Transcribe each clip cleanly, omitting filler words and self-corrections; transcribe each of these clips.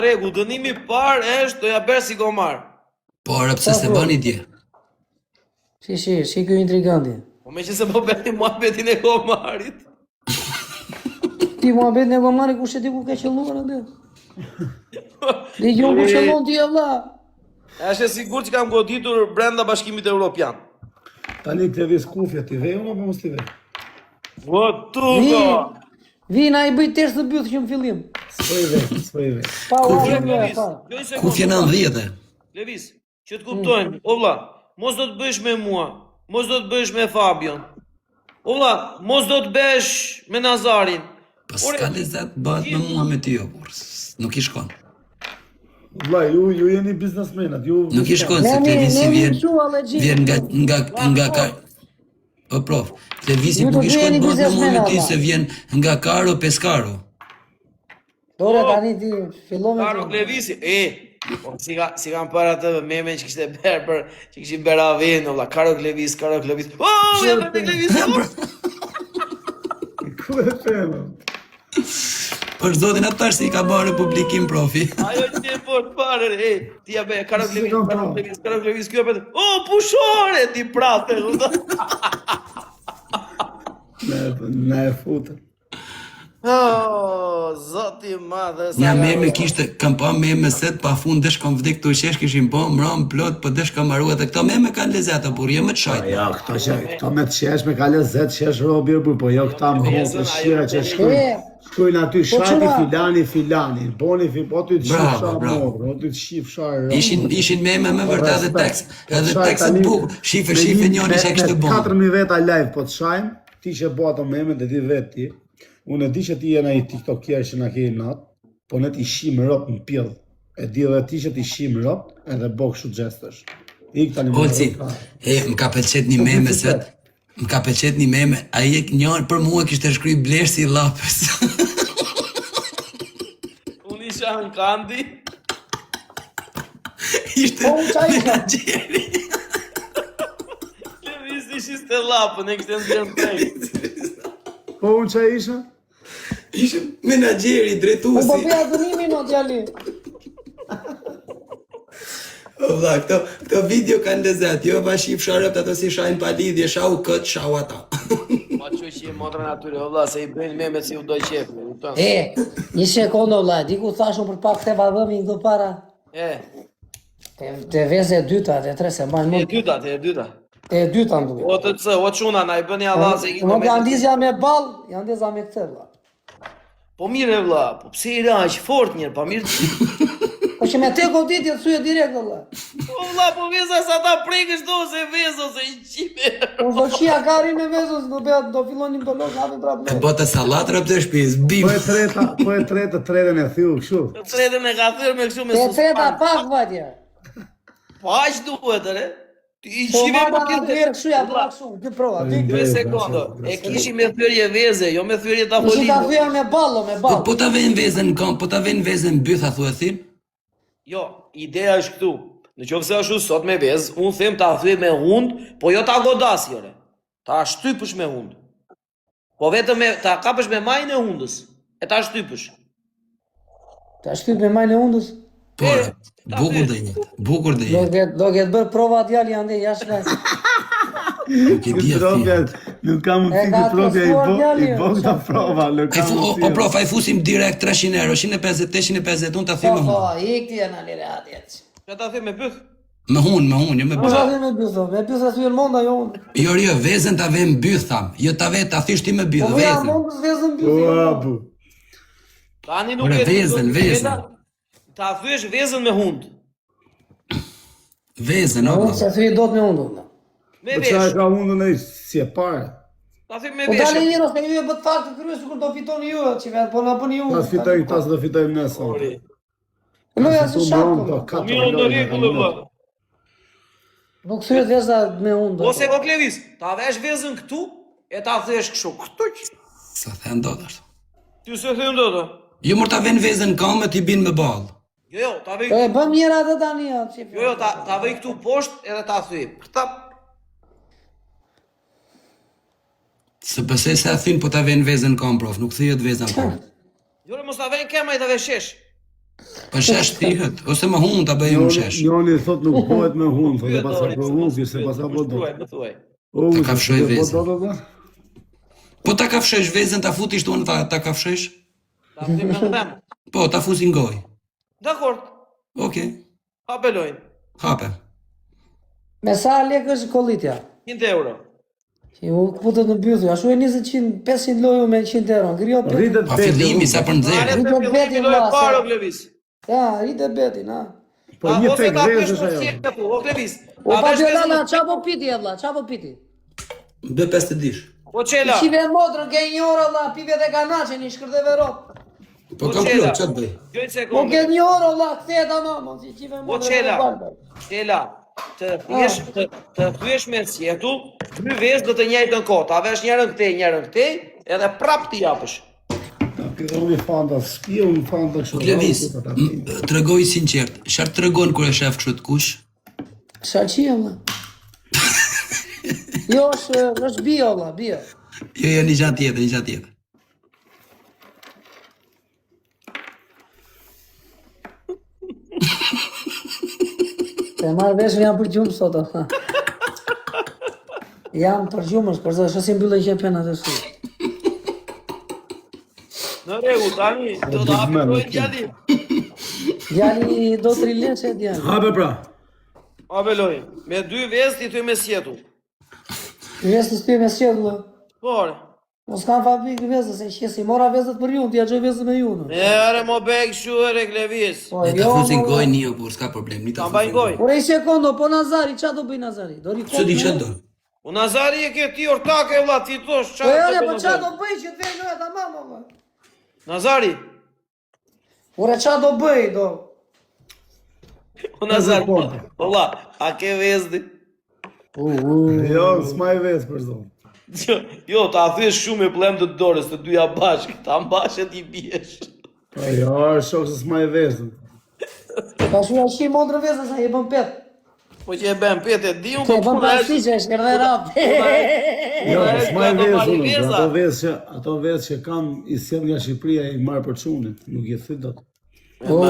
Rregull, dënimi I parë është do ja bërë si gomar. Po, pse se bëni dje? Si ky intriganti. Po me që se po bëni muhabetin e gomarit. Ti muhabet në gomari kush e di ku ka qelluar atë? Dhe jo ku qellon ti valla. Është e sigurt që kam goditur brenda Bashkimit Evropian. Tani këtë vis kufja ti ve unë apo mos ti ve? Votuka! Vina I bëj tërë të byth që në fillim. S'poj ve. Pa Levis, pa. jo një sekundë. Kufje 90. Levis, që të kuptojmë, o vlla, mos do të bësh me mua, mos do të bësh me Fabion. O vlla, mos do të bësh me Nazarin. Po s'ka lezet bëhet me mua me ty, por nuk I shkon. Vlla, ju jeni biznesmenat, ju Nuk I shkon se Levisi vjen nga ka. Po prof, Levisi nuk I shkon bëhet me mua me ty se vjen nga Karo Pescaro. Dore tani ti fillon Karo me Levisi, si kam para të memen që kishte bërë për që kishin bërë avin, valla, Karo Levis. Oh, ja për Levis. ku e thema? Për zotin atar se I ka bërë publikim profi. Ajo që e po të parë, ti ja bëj Karo Levis, kjo për. Oh, pushore, ti prate. Ne e futë. Oh, zoti I madh. Nja meme kishte, kam pa meme set pa fund desh kam vdek të qesh kishin po mram plot po desh kam marrua dhe këto meme kanë lezeta por jo me të shajt. Ja, këto me të qesh me ka lezet, qesh robir po jo këta më hopë shira që shkojnë aty shati filani, boni po ty të shif shar morë, po ty të shif shar. Ishin meme me vërtet edhe tekstet bukur, shife njëri që kishte bon. 4000 veta live po të shajmë, ti që bo ato meme dhe di vet ti. Unë e di që ti jena I tiktokier që na ke natë, po ne ti shim rop në pjellë. E di edhe ti që ti shim rop, edhe bo kështu gjestësh. Olci, më ka pëlqet një meme sot. Më ka pëlqet një meme, ai njëri për mua kishte shkruaj Blersi I Llapës. Unë isha në kandi. Ishte menaxheri. Levis ishte llapën, e kishte ndjerë në Po unë që isha? Ishte menaxheri, drejtuesi. Po bëja dënimin o djali. O vlla, këto video kanë lezet, jo pa shif sharëpt ato si shajnë pa lidhje, shau kët, shau ata. Ma që që I motra natyre, o vlla, se I bëjnë meme si u doj qefi. Një sekundë vlla, diku thashun për pak te vallëmi këto para. Te veze e dyta, te tre se mbajnë mund. E dyta. E dyta më duhet. O të cë, o quna, na I bëni Allah se I Nuk janë ndizja me ball, janë ndizja me këtë vlla. Po mire vlla, po pse I ra aq fort njërë, pa mirë. Po që me te godit jetë thuje direkt vlla. Po vlla, po veza sa ta prekësh do se vezo se I qime. Po do qia kari me vezos, do fillonim të lok, hapi prap E bota sallat rëp të shpiz, bim. Po e treta, tretën e thiu, kështu. Tretën e ka thyrë me kështu me Te suspans. treta pak vatje. Po aq duhet, ere? I Po qive marra po nga dherë kështu ja pra kështu, dy prova. Dy sekondo, e kishi me thyrje veze, jo me thyrje Nësi ta tafolino. thuja me ballo, me ball. Po ta vejnë vezën në kam, po ta vejnë vezën bytha thua thin. Jo, ideja është këtu. Në qoftë se është sot me vezë, unë them ta thyej me hund, po jo ta godas jore. Ta shtypësh me hund. Po vetëm ta kapësh me majën e hundës. E ta shtypësh. Ta shtyp me majnë e hundës. Por, bukur dhe jetë. Do ketë bërë prova djali ande jashtë nga. Nuk I di atë. Nuk kam mundësi të profja I bo këta prova. O prof, ai fusim direkt 300 euro, 150, 850, unë ta them me Po, hun. ikti e në lire atjet. Që ta them me byth. Me hun, jo me Po byth. sa dhe me bytho, me bytho thujen monda jo unë. Jo, vezën ta vejnë byth tham. Jo ta vejnë ta thysh ti me byth, Po ja vezën. mondës vezën O, bytho. abu. Tani nuk Ore, vezën. Ta thyesh vezën me hund. Vezën, o Unë prof. se thuj do të me undu. Me Po qa e vesh. ka undën e si e pare. Ta them me Po vesh. dali njërës me ju e bët faktë të kryesë kur do fitoni ju, që vetë po në bëni ju. Tas do fitojmë ne sot. Loja si shakë. Mirë në rregull vlla. Nuk thyet veza me undu. Ose ko Klevis, ta vesh vezën këtu e ta thyesh kështu. Këtu. Sa them do është. Ty se them dot. Jo mor ta vejnë vezën në kam e ti bin me ball. Jo, ta vej. E bëm njëra atë tani atë. Jo, ta vej këtu poshtë edhe ta thyej. Këta Se pëse se a thin po ta vejnë vezën në kam, prof, nuk thyjet vezën në kam. Jo, mos ta vej kema I ta veshesh. Po shesh thirrët, ose më hunë ta bëj unë shesh. Njoni thot nuk bëhet me hunë, thot e pasa provu, se pasa po do. Më thuaj. Ta kafshoj vezën. Po, Po ta kafshesh vezën, ta futish tonë, ta kafshesh? Ta ftim me them. Po, ta fusin gojë. Dakor. Okej, Apelojnë. hape. Me sa lekë është kollitja? 100 euro. Që u kuptët në bythu, ashtu e 20, 500 loju me 100 euro, ngrijo për... rritet Pa fillimi sa për nxjerrje. Are të fillimi lojë parë, o Klevis. Ja, rritë betin, ha. Po një Ose tek ta vezë pesh është për ajo. sjellë tu, o Klevis. O pa gjelana, qa po piti e vla, qa po piti? Bë 5 dish. O Çela. Qive modrën, ke një orë, vla, pive dhe kanaqe, një shkërdeve ropë. Po kam plot, ç'a bëj? Gjojnë Po sekundë. ke një orë, vla, këthe ta mama, si qive O modrën Çela. dhe balbër. Çela. Të thyesh me sjetull, 2 vezë do të njëjtën kohë. Ta vesh njërën këtej, edhe prap ti japësh. Këtë unë fanta spi, unë fanta kështu. Klevis, tregoj sinqert, çfarë tregon kur e shef kështu të kush? Qa qia, vla? Jo, është bio, vla, bio. Jo, një gjatë tjetër, një gjatë tjetër. Se marrë veshën jam për gjumë sot, o. Jam për gjumës, për zë, shësi mbyllën që e pena të su. Në rregull, tani do të apelojnë djali. Djali do 3 leqe, djali. Hape pra. Apelojnë. Me 2 vezë ti thuj me sjetull. Vesë të spje me sjedhë, Por. mos kam fabrikë vezës, e qesi, mora vezët për ju, t'ja gjoj vezët me ju, në. Ere mo bek shu ere Klevis. Po, Ne ta fusin gojë një, por s'ka problem, një ta Ta mbaj fusin gojë. Por e sekondo, po Nazari, qa do bëj Nazari? Do Se di ç'a do. U Nazari e ke ti ortake vlla, ti thosh Po jone, po qa çfarë? do bëj që të vej në e ta mama, vla? Nazari. Ore qa do bëj, do? U Nazari. Valla, a ke vezdi? Jo, s'maj vezë për zonë. Jo, ta thyesh shumë me plem të dorës të dyja bashkë, ta mbash e ti biesh. Po jo, është shok se s'maj vezën. Ka shuja shi mondrë vezës, a je bën pet. Po që e bën pete, di unë Ke po bën puna pasi që është kërë dhe rapë. Jo, Ora, s'maj do vezë marri unë, veza. ato vezë që kam i sjell nga Shqipëria i marr për çunin, nuk i thyt dot. O,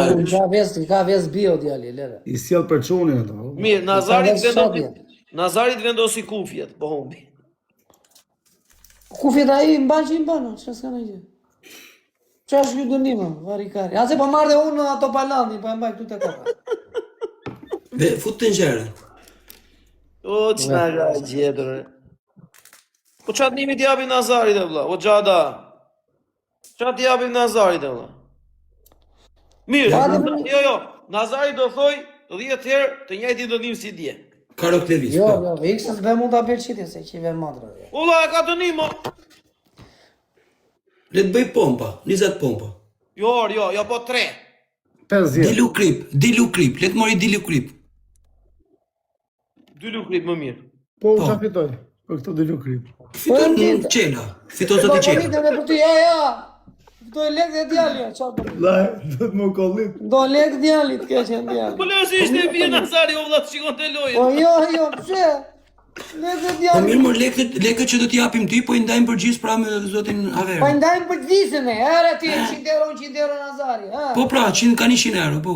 ka vezë bio, djali, lere. I sjell për çunin ato. Mirë, Nazarit vendosi kufjet, po humbi. Kufjet a i mban që i mban, që s'ka në gjë. Qa është kjo dënima, varikari. Ase po marrë dhe unë në ato palani, po e mbaj këtu të koka. Ve fut të nxjerrën. O, që nga ga gjetër. Po qatë nimi t'japi Nazarit e vla, o gjada. Qatë t'japi Nazarit e vla. Mirë, jo, Nazarit do thoj 10 herë të njëjtin dënim si dje. Karo Klevis, Jo, po. jo, iksës be mund të apel qitje, se qive madrë. Ulla e ka dënim, mo. Le të bëj pompa, 20 pompa. Jo, po 3. 50. Dilu krip, le të mori dilu krip. 2 lukrip më mirë. Po u qa fitoj, për këto dy lukrip. Fiton në Çela, fiton zoti Çela. Po, me për ty, ja. Do e lekë dhe djali, qa për. La, do të më kollit. Do lekë djali, të keqen djali. Po lësi ishte e vjen Nazari, o vlla, të shikon të lojën. Po jo, pse? Lekë dhe Po djali. mirë, mor lekët që do t'i japim ty, po i ndajmë përgjithë pra me zotin Po Aver. i ndajmë për të visën e, ere ti, 100 euro Nazari, ha? Po pra, 100 ka 100 euro, po.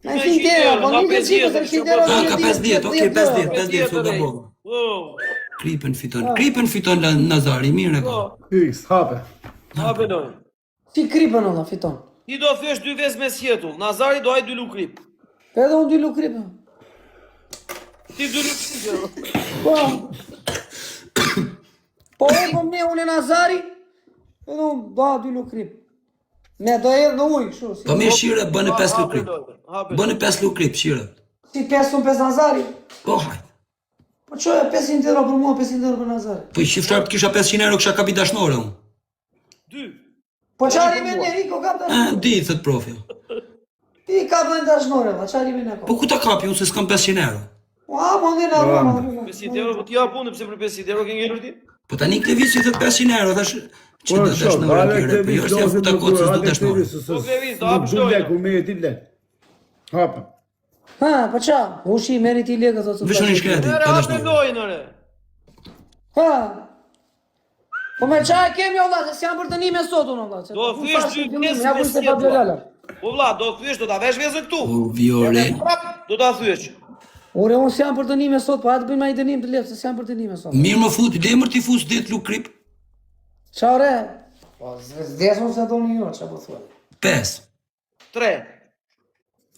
Me 100 euro, po një të qikës e 100 euro. Ah, ka 50, okej, 50, s'u gabova. Wow. Kripën fiton Nazari, mirë e ka. X, hape. Hape lojën. Si kripën olla, fiton. Ti do thyesh 2 vezë me sjetull, Nazari do aj 2 lukrip. Edhe unë dy lukripën. Ti 2 lukrip. Po. Po unë e Nazari, edhe unë do 2 lukrip. Me do erë në ujë, kështu. Po mirë shire, bënë 5 lukrip. Bënë 5 lukrip, shire. Si 5 Nazari. Po hajt. Po që e 500 euro për mua, 500 euro për Nazari. Po i shiftar kisha 500 euro kisha kapi dashnore unë. 2. Po qari me në Riko kap dashnore. Di, thët profi. Ti kap dhe në dashnore, va, qari me në Po ku ta kapi unë se s'kam 500 euro? Po a, më në rrë, 500 euro, po ti ja punë, pse për 500 euro ke ngelur ti? Po tani Klevis i thët 500 euro, thash që do dashnore pire, po jo është ja futa kocës do dashnore. Po Klevis, do Nuk hapë du lojën. lek, u meri ti lek. Hape. Ha, po qa, ushi meri ti lekë të të Vishon i shkreti, Ere, pa hape dashnore. lojën, ere. Ha. Po me qa e kemi olla, se s'jam për të një me sot unë olla. Do thyesh 2 vezë Ja me ku se pa sjetull. bjellala. Po vlla, do të thyesh, do ta vesh vezën këtu. O Viore. Prap, do ta thyesh. Ore, unë s'jam për dënime sot, po hajtë bëjmë ai dënim të lehtë, se s'jam për dënime sot. Mirë më fut, lemër ti fus det lu krip. Qa ore? Po, s'desun se do një jo, që po thua. 5. 3.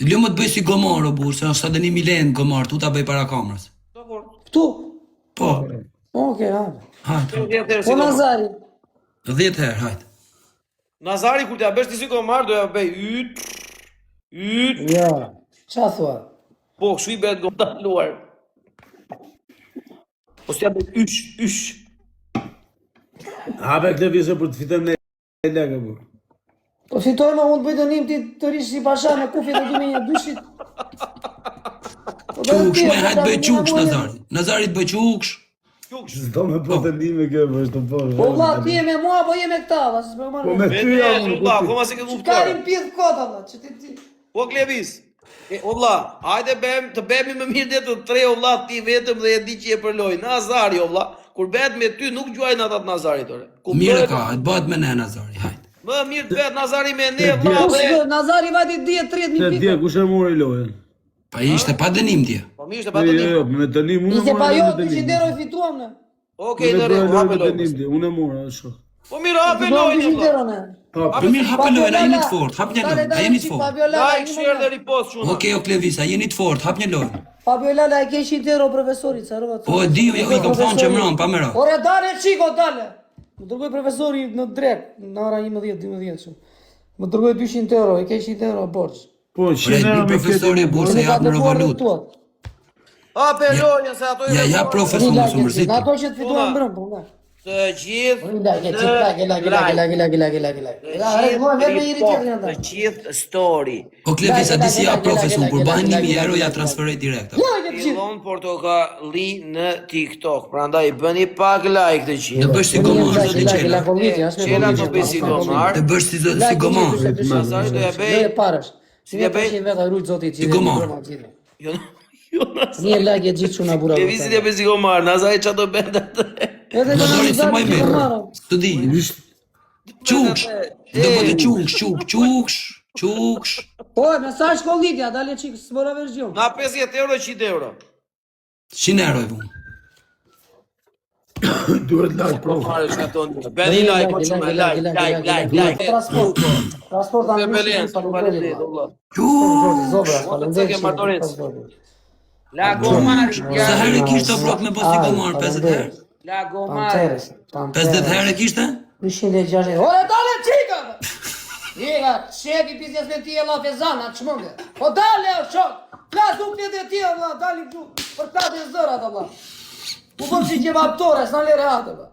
Lë më të bëj si gomar, o burë, se është dënimi lehen gomar, tu ta bëj para kamerës. Dakor. Këtu? Po, Oke, hajde. hajtë. Po Nazari? 10 herë, hajtë. Nazari kur t'ja bësh ti si komar, do ja bëj yt. Jo. Qa thua? Po, kështu i bëhet godaluar. Po s'ja bëj ysh. Habe këtë vizë për të fitëm në lekë, bu. Po fitojme, unë të bëj dënim ti të rish si pasha me kufi dhe gjime një dyshit. Quksh, me hajtë bëj quksh, Nazari. Nazari të bëj quksh. S'do me po të ndime kjo, po është të po. Po vlla, ti je me mua, po je me këta, vlla, se s'po Po me marrë. ty jam unë, vlla, po koma se ke kuptuar. Karim pjedh kota, vlla, që ti... Po Klevis. O vlla, hajde të bëhemi më mirë dhe të tre o vlla ti vetëm dhe e di që je për lojë. Nazari o vlla, kur bëhet me ty nuk gjuajnë ata të Nazarit ore. Mire ka, hajtë bëhet me ne, Nazari, hajtë. Më mirë të bëhet Nazari me ne vlla dhe. Nazari vajti 10-30 Se mijë dje, pikë. kush e mori lojën? Pa ishte pa dënim tje. Po mirë të pa të Jo, me dënim, unë Ishte pa mora jo, me 200 dënim. euro i fituam ne. Okej, në rregull, hape lojën. Unë e mora, është. Po mirë, hape Fituam lojën 200 vlla. euro ne. Po mirë, hape lojën, a jeni të fort, hap një lojën, a jeni të fort. Like, share dhe repost çuna. Okej, o Klevis, a jeni të fort, hap një lojën. Fabio Lala e ke 100 euro profesorit, sa rrova. Po e di, jo, i kam thonë që mran, pa mëra. Ore, dale, qiko, dale. Më dërgoj profesori në drep, në ora 11-12 që. Më dërgoj 200 euro, e ke 100 euro borç. Po, Ore, 100 euro një me profesori e burse Unë ka japë në dëpuar revolut. rëtuat. Hape lojën se ato Ja, ja, profesor, Një mos u lagje, mërzit. në ato që të fituam brëm, po nga. të gjithë Një lagje, qik lagje, të gjithë story. O Klevis, a di si ja profesor, kur bahen 1000 euro, ja transferoj direkt. Fillon portokalli në TikTok, prandaj bëni pak like të Të gjithë. bësh si gomar, zoti Qela. Qela do bëj si gomar. Të bësh si gomar. Nazari do ja bëj. Parash. Si ja ja bëj? bëj vetë rujt zoti Si gomar. Jo, jo Nazari. Një lagje gjithë çuna bura. Levisi do bëj si gomar, Nazari çfarë do bëhet atë? Edhe Nazari se maj me. Të di. Quksh. Do bëtë quksh. Po, me sa shkollitja, dale çik s'bora version. Na 50 euro, 100 euro. 100 euro e vun. Duhet like, pro. Fare shkaton. Bëni like, po çuna like. Transport Me anë. Belen, faleminderit valla. Zobra, Sa ke faleminderit. martorit. La gomar. Sa herë kishte vrot me bosi gomar, 50 herë. La gomar. 50 herë kishte? 260. Ore, dale çika! Jega, shefi pizjes me ti e la fezana, çmënde. Po dale, o shok! Flas duklet e ti, Allah, dali këtu, për platë e zërat, Allah. U bëm si gjevaptore, s'na lere atë, Allah.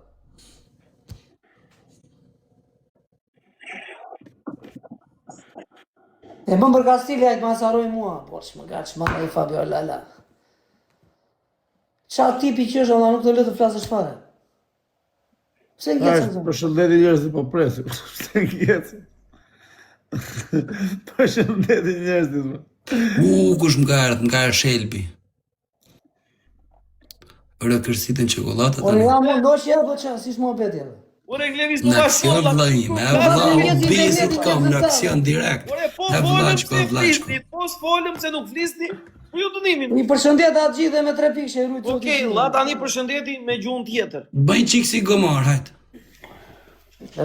E bëm për Kastilja, e të masaroj mua, por që më gatë, që më i Fabio Lala. Qa tipi që është, Allah, nuk të le të flasësh fare. Pse ngecën zëmë? Përshëndetje njerëzit po presim. Pse ngecën? Përshëndetje njerëzit. Kush më ka erë Shelbi. Ore kërsitën qokollatë Ore, tani. ja më ndosh edhe, po që, si shmo beti edhe. Ore Klevis Në nuk ka aksion shkolla. vllajime, e vlla u bizit kam në aksion direkt. Ore po E folëm vllaçko, se vllaçko. flisni, po s'folëm se nuk flisni. Po ju dënimin. I përshëndet atë gjithë dhe me 3 pikë që i rujtë. Okej, la tani përshëndeti me gjuhën tjetër. Bëj qik si gomar, hajt.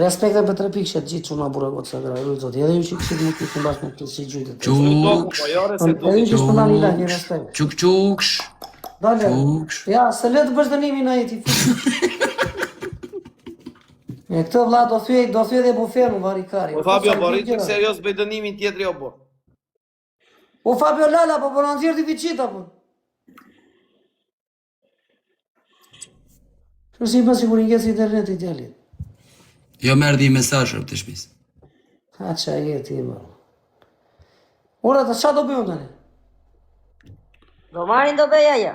Respekte për 3 pikë që të gjithë që nga burë gotë së gra, i rujtë zoti. Edhe ju që kështë më këtë në bashkë në këtë si gjujtë. Toku, po jore se Edhe ju që shtë përna një lagë, një respekt. Quksh. Dale, Quksh. ja, se le të bësh dënimin në jeti. E këtë vla do thyej dhe bufenu varikari. Po Fabio, po rritë serios bëj dënimin tjetër jo po. O Fabio Lala, po në nëzirë t'i viqita, po. Që si më sigur një si internet i djallit. Jo merë di mesajër të shpis. Ha që a jeti, më. Ora, të qa do bëjmë tani? Gomarin do bëja ja.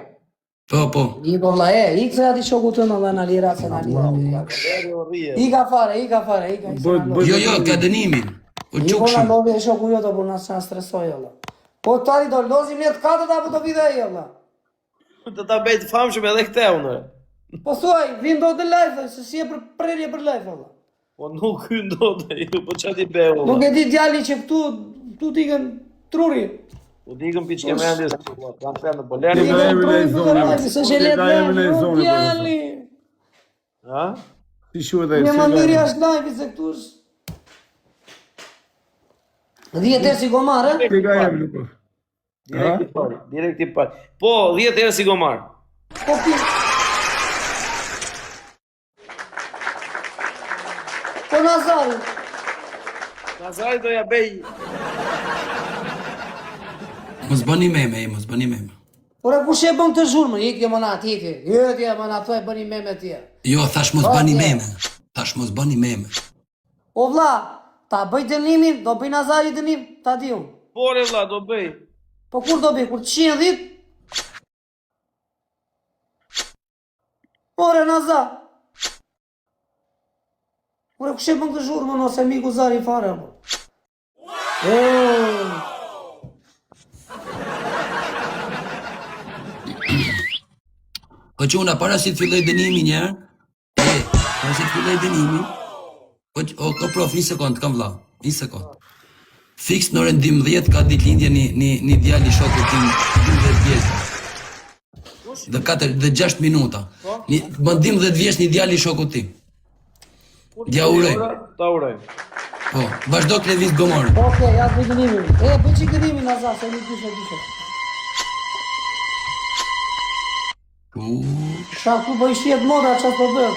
Po. I po vla i këtë ati shoku të në dhe në lira se në lira. I ka fare. Jo, ka dënimin. O I po në qukshëm. lovi e shoku jo të për në që në stresoj, Allah. Po tani do lozim një të katët apo të vide e, Allah. Të ta bëjt famshëm edhe këte unë. Po thuaj, vim do të live, se si e për prerje për live, Allah. Po nuk ndodhe, po qa ti bëu. Nuk e di djali që këtu tu t'ikën truri. U digëm piç ke mendjes, kam thënë po lerë. Ti jemi në zonë. Se që letë Jemi në dhe, zonë. djali. Ha? Ti shuhet ai. Një maniri është live se këtu është. 10 herë si gomar, e? Ti ka jemi nuk. Direkt i parë. Po, 10 herë si gomar. Po pi. Po Nazari. Nazari do ja bëj. Mos bëni meme, mos bëni meme. Ora kush e bën të zhurmën? Ikje më na atiti. Jëtje më na thoj bëni meme tje. Jo, thash mos bëni meme. Thash mos bëni meme. O vlla, ta bëj dënimin, do bëj Nazari dënim, ta di unë. Por e vlla, do bëj. Po kur do bëj? Kur të 110? Ore Nazar. Ore kush e bën të zhurmën ose miku Zari fare apo? Po çuna para si të filloj dënimin një herë. Para si të filloj dënimin. O prof, një sekond, kam vlla. Një sekond. Fiks në orën 12 ka ditëlindje një djalë i shokut tim 12 vjeç. Dhe 6 minuta. Bën 12 vjeç një djalë i shokut tim. Ja uroj. Ta uroj. Po, vazhdo të lëviz gomar. Okej, ja bëj dënimin. Bëj çik dënimin Nazar, se nuk dishe. Qa ku bëj shjet moda qa të bëj?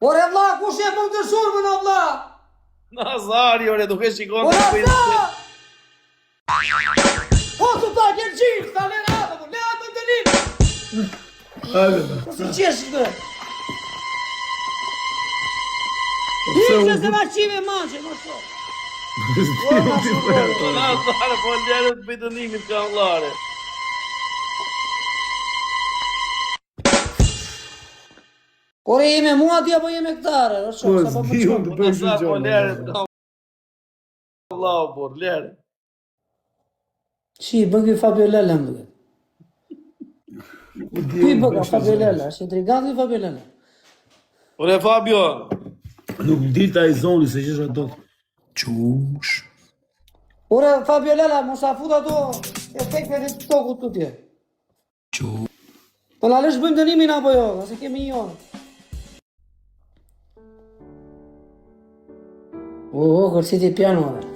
Ore vlla, kush e bën të zhurmën o vlla? Nazari, ore, duke shikon Ore të bëj. vlla! Po të ta kërë gjithë, ta le atë, le atë të dënim! Po si qesh këtë? Ishte se ma qive manqe, më shumë. Nazari, po lerë të bëj dënimit ka vllare. Ore jeme mua ti apo jeme këtare? Po, s'diun të bëj Nazar, po lerë gjë. ka vllau, por lerë. Qi, bën këj Fabio Lele më duket. Ky bëga Fabio Lele, është intrigant i Fabio Lele. Ore Fabio, Nuk dilta i zoni se që do. Qush. Ore Fabio Lele, mos a fut ato efekte të tokut të tje. Qush. Po la lesh bëjmë dënimin apo jo, ase kemi një orë. Kërci ti piano dhe.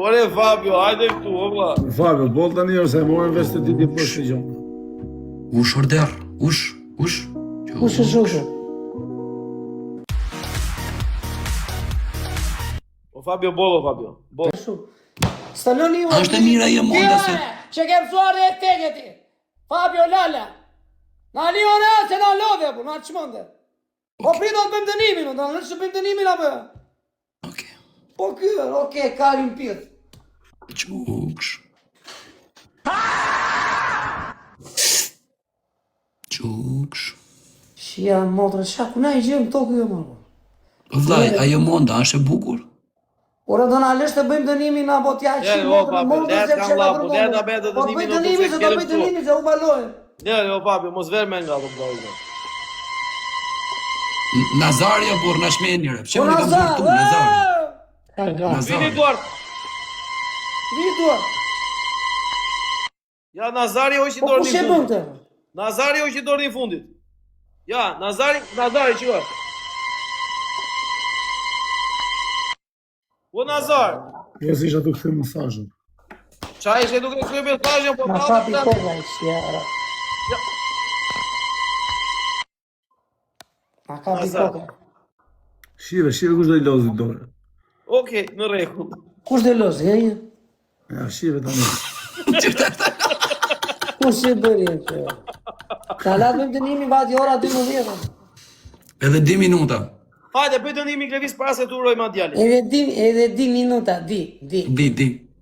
ore Fabio, hajde këtu, o vlla. Fabio, bol tani ose morën vesh të ditë poshtë të gjonë. Ush order. Ush. Kush është shushë? O Fabio, bolo Fabio. Bolo. Staloni u... Është e mira e monda se... Që ke mësuar e efekte ti. Fabio Lala. Na lione se na lodhe, po, na çmonde. Po prit do të bëjmë dënimin, do të bëjmë dënimin apo? Okej. Po ky, okej, kalim pit. Qush. Shia motra, qa ku na i gjem tokë jo më. Vllai, ajo monda është e bukur. Ora do na lesh të bëjmë dënimin apo t'ja qim mondës se që Po le ta bëj Po bëj dënimin se do bëj dënimin se u balojë. Lerë, o Fabio, mos ver me nga do bëjë. Nazari o burr na shmenjëre. Pse Po unë kam Nazar, burtu Nazari. Vini Duart. Vitor, Ja, Nazari hoqi po dorën kush e e bën fundit. të? Nazari hoqi dorën e fundit. Ja, Nazari, çiko. O Nazar, Jo si isha të këthe mesazhin. qa ishe duke kërë mesazhin, po Na shapi koga i shja. Na kapi koga. Shive kush do i lozi dorë. Okej, në rregull. Kush dhe lozi, e një? Ja, shive tani. Kush e bëri e kjo? Ka la bëjmë dënimi vati ora 12. Edhe 2 minuta. Hajde, bëj dënimi Klevis para se të uroj ma djali. Edhe 10 minuta, di. Di.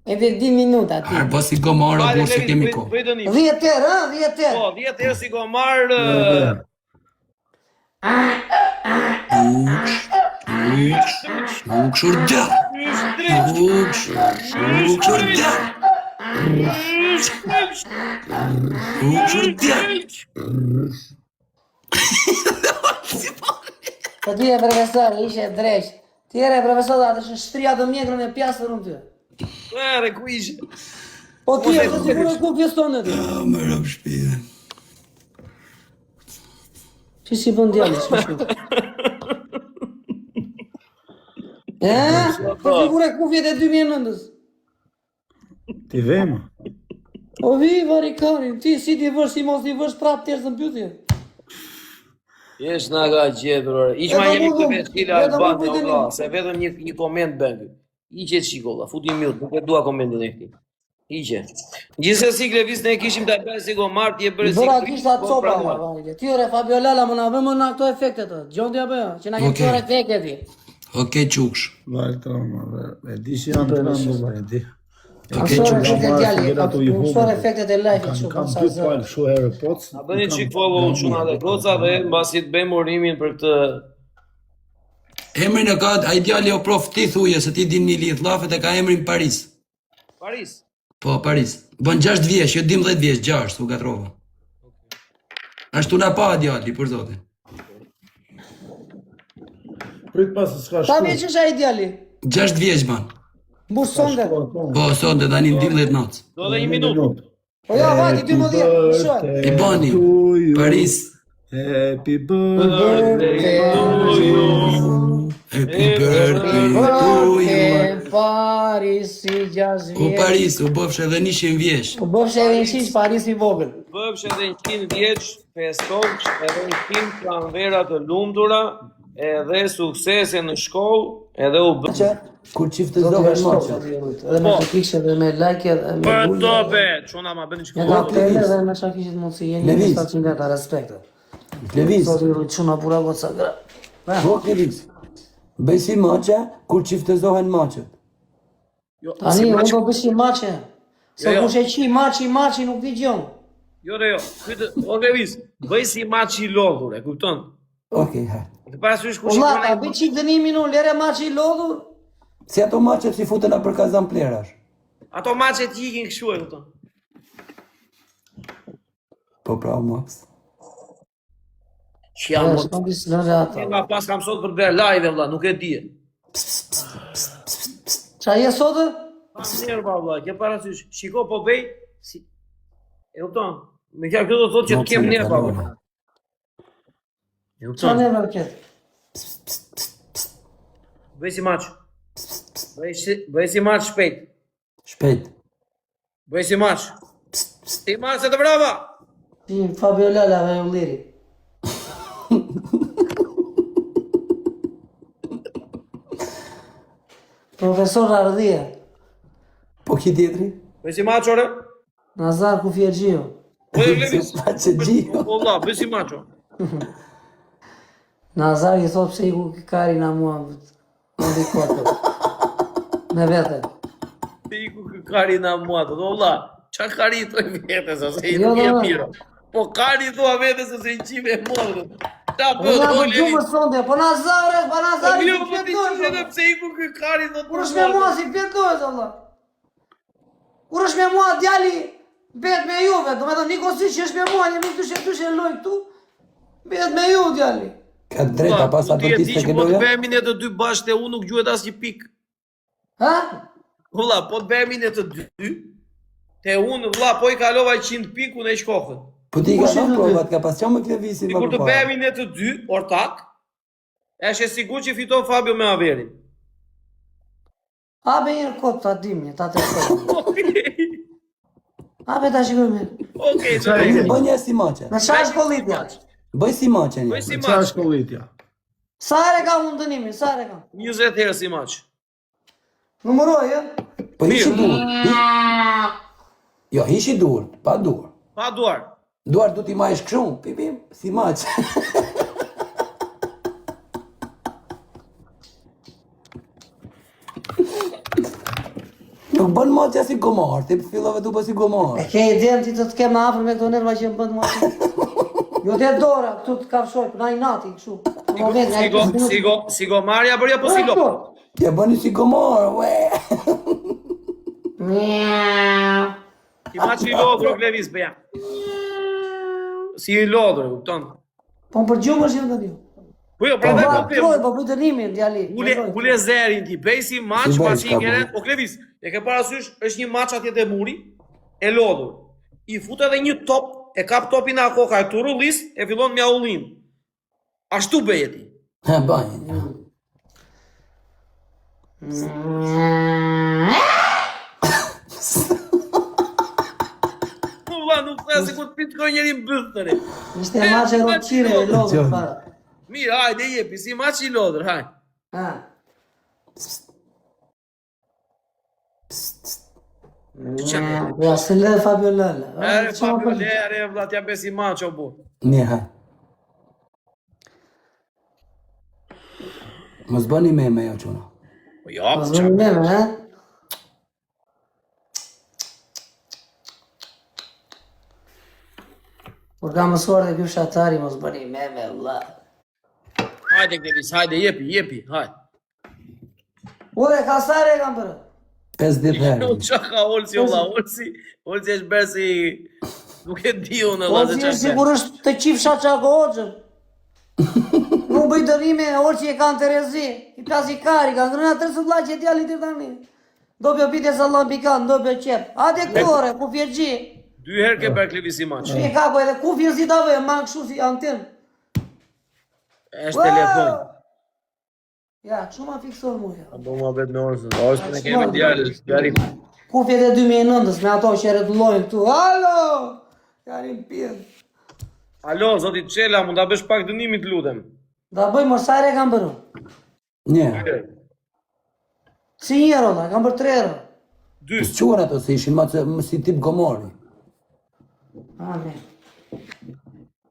Edhe 10 minuta, di. Arë po si gomara, Hajde, burr se Klevis, kemi kohë. bëj dënimi. 10 herë, 10 herë. Po, 10 herë si gomar... Qush order. Qush order. Po ti e profesor, ishe dreqt. Tjere, profesor, atë është shtria të mjekrën e pjasë në ty. Ere, ku ishe? Po ti është sigur ku pjeston ti. Më rëp shpije. Që si bën djalë, s'më. Po figure ku vjet e 2009-s. Ti vema. O vi varikari, ti si ti vësh, si mos ti vësh prap tërë në pyetje. Jesh nga ka gjetur, iq ma jemi këtë veshkile Albania, ola, se vetëm një koment bëngë. Iqe shikolla, futi mute, nuk e dua komentin e këti. Iqe. Gjithsesi Klevis ne kishim ta bërë si gomart, je bërë si... Bëra kishta copa, vajle. Ti ore Fabio Lala, më na vëmë në këto efekte të. Gjondi apo jo? Që na ke këto efekte ti. Okej, quksh. Vaj trama, e di si janë të rëndu, e di. Okej, quksh. Mësor efektet e live-it shumë. Kam dy palë shu herë poc. A bëni qik follow çuna dhe goca dhe mbasi të bëjmë urimin për këtë... Emrin e ka, ai djali o prof, ti thuje se ti din një lidh llafet e ka emrin Paris. Paris. Po, Paris. Bën 6 vjeç, jo 12 vjeç, 6, u gatrova. Ashtu na pa djali, për zotin. Prit pas se s'ka Ta shku. vjeç është ai djali. 6 vjeç ban. Mbush sonde. Po, sonde tani 12 nac. Do dhe një minutë. Po ja, vajti 12, shoh. I bani, Paris. Happy birthday to you. Happy birthday to you. Paris si 6 U vjeç. Paris, u bëfsh edhe 100 vjeç. U bëfsh edhe 100 Paris i vogël. Bëfsh edhe 100 vjeç, festovsh edhe 100 pranvera të lumtura, edhe suksese në shkollë, edhe u bë... Që Kur çiftëzohen maçet. edhe me fikse dhe me like edhe me Për bullë. tope, çuna ma bëni Ja ka shkollë. tele dhe me çka kishit mundsi jeni Leviz. 700 leta respekt. Leviz, Sot i rrit çuna pura goca gra. po Leviz. Bëj si maçe kur çiftëzohen maçet. Jo, Tani si unë maç- do bësh maçe. Se Jo, jo. kush e qi maçi nuk dëgjon. Jo, jo, o Levis, bëj si maç i lodhur, e kupton? Okej, ha. Të parasysh kush Ulla, ta shikon bëj çik dënimin unë, lere maçi i lodhur. Si ato maçet si futen për kazan plerash. ato maçet ikin kështu, e kupton? Po pra, Max. Që janë S'kam disë lëre ata. nga pas kam sot për bërë live, valla, nuk e di. Qa je sotë? Mirë, valla, ke parasysh, shiko po bëj, si... E kupton? Me kja kjo do thotë që të kem njerë, valla. E Qa kupton? ne vërë këtë? Bëj si maç. Bëj si maç shpejt. Shpejt. Bëj si maç. Ti maç e të brava. Ti Fabio Lala dhe Ulliri. Profesor Ardhia. Po ki tjetri? Bëj si maç, ore. Nazar Kufjergjio. Po e Levis. Maçe gjio. Valla, bëj si maç, o. Nazar i thot pse i ku kari na mua. Në di kote. Me vete. Ti ku kari na mua, të valla. Qa kari të vete, se i Jo, nuk e jo. mirë. Po kari thua vete se i qive e morë. Ta Po na po më gjumë sonde, po Nazare, po Nazari Jo, si po ti fjetoj. që edhe pse i ku kari do të Kur është me mua si fjetoj, Allah. Kur është me mua djali, bet me juve, do me thënë Nikosi që është me mua, një mikë dyshe loj këtu, bet me ju djali. Ka drejta pas apertiste që ke po të loja? bëhemi ne të dy bashkë e unë nuk gjuhet as një pik. Ha? Valla, po të bëhemi ne të dy, te unë, valla, po i kalova 100 pik, unë e shkofën. Po ti ka dhënë provat, ka pas qenë me Klevisin Kur më të përpara. bëhemi ne të dy, ortak, është e sigur që fiton Fabio me Averin. Habe një kot ta dimje, ta të shkojnë. Habe ta shikojme. Okej, të Bëj rejtë. një si maçe. Në qa shkollitja? Bëj si maçe një. Bëj si Qa maç, shkollitja? Sa ere ka mund dënimin, sa ere ka? 20 herë si maç. Numëroj, e? Po hishi dur. Jo, hishi dur, pa dur. Pa duar. Duar du t'i majsh këshu, pipim, si maç. Nuk bën maçja si gomar, ti fillove tu po si gomar. E ke idenë ti të të kemë afër me këto nerva që më bëndë ma. Jo te dora, këtu të kafshoj, na i nati, kështu. Në moment, nga i kështu. Si go Marja bërja po si lo. Ja bëni si gomar, we. Miau. Ti maç i lodhur, Klevis, bëja. Si i lodhur, kupton? Po më për gjumë është jenë të një. Po jo, Po prandaj va po troj, them. po bëj dënimin djali. Ule zerin ti, bëj si maç, Si bëj, maçi s'ka kere, po. o Klevis, e ke parasysh, është një maç atje te muri, e lodhur. I fut edhe një top, e kap topin në koka e turullis, e fillon me aullin. Ashtu bëje ti. Ha, bajin. Po vlla, nuk thua se ku të pitkoj njëri mbyll tëre. Ishte maç e rrotçire e lodhur fare. Mirë, hajde jepi, si maç i lodhur, haj. Ha. Ja, se le Fabio Lalla. Ere Fabio le, ere vlla, t'ja besi maç o bu. Një, ha. Mos bëni me jo quna. Po jo, Po po zëmë me, ha? Por ka mësuar dhe ky fshatari mos bëni me vlla. hajde Klevis, hajde jepi, hajde. Ore, ka sare kam bërë. 5 ditë herë. Nuk qa ka Olsi, vlla, Olsi është bërë si... Nuk e di unë, Po vlla, si se është sigurisht të qifsha qako hoxën. Nuk bëj dërime, orqi e kanë Terezi. I plasi kari, kanë ngrëna 30 vlla që djali të tani. Do pjo pite sallam pikan, do pjo qep. Ate kore, ku fjergji. 2 herë ke bërë Klevis si maç. E ka po edhe ku fjergji da vë, ma kështu si anten. Është telefon. Ja, që ma fikson mu ja. Do ma bet me Olsin. Olsin e kemi djalë, djali. Kufjet e 2009-ës me ato që rretullojnë këtu. Alo! Jarim pjedh. Alo, zoti Çela, mund ta bësh pak dënimin, të lutem. Da bëj mos sa herë kam bërë. Një. Si 1 euro, da, kam bërë 3 euro. 2. Squar ato se ishin më si tip gomori. Amen.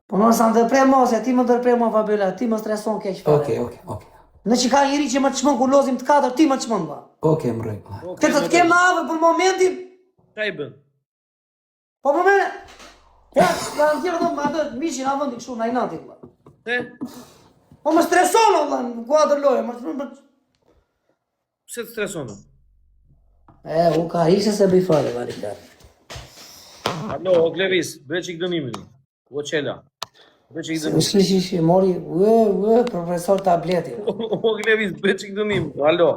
Po mos sa ndërprej mos, e ti më ndërprej mo Fabiola, ti më streson keq fare. Okej. Në që ka njëri që më të shmën ku lozim të 4, ti më të shmën ba. Okej, më rregull. Të të kemë në avë për momentin, Ç'a i bën? po për mene, ja, në tjerë dhe më atë, mishin avën të kështu në ajnatit, ba. Te? Po më streson, valla, në kuadrë loje, më shmën për... Pse të streson? U ka ishe se bëj fare, valikar. Alo, o Klevis, bëj çik dënimin. O Çela. Bëj çik dënimin. Shi, mori, profesor tableti. O Klevis, bëj çik dënim. Alo.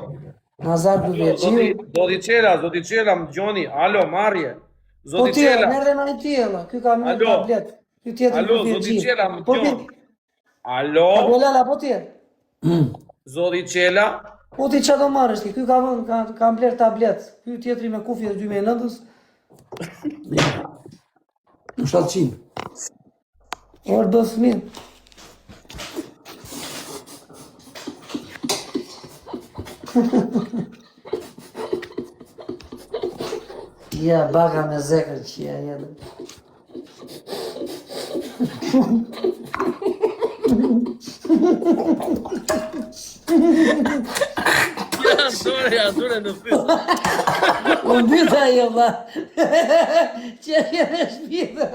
Nazar Duvjeqiu. Zoti Çela, më dëgjoni. Alo, marrje. Po Zoti tjera, Çela. merë dhe në një tjela, ky ka mirë Alo. tablet. Ky tjetër Alo, Duvjeqiu. zoti Çela, më Po dëgjon. ti, Alo, po lala, po tjerë. zoti Çela. Po ti që do marrësh ti, ky ka vënë, ka mbler tablet. Ky tjetëri me kufje 2009-ës. Në shallqin. Orë do fëmin. Ja, baka me zekër që ja jetë. Ja, dore në fyt. Unë byta jo, ba. Që jene shpita.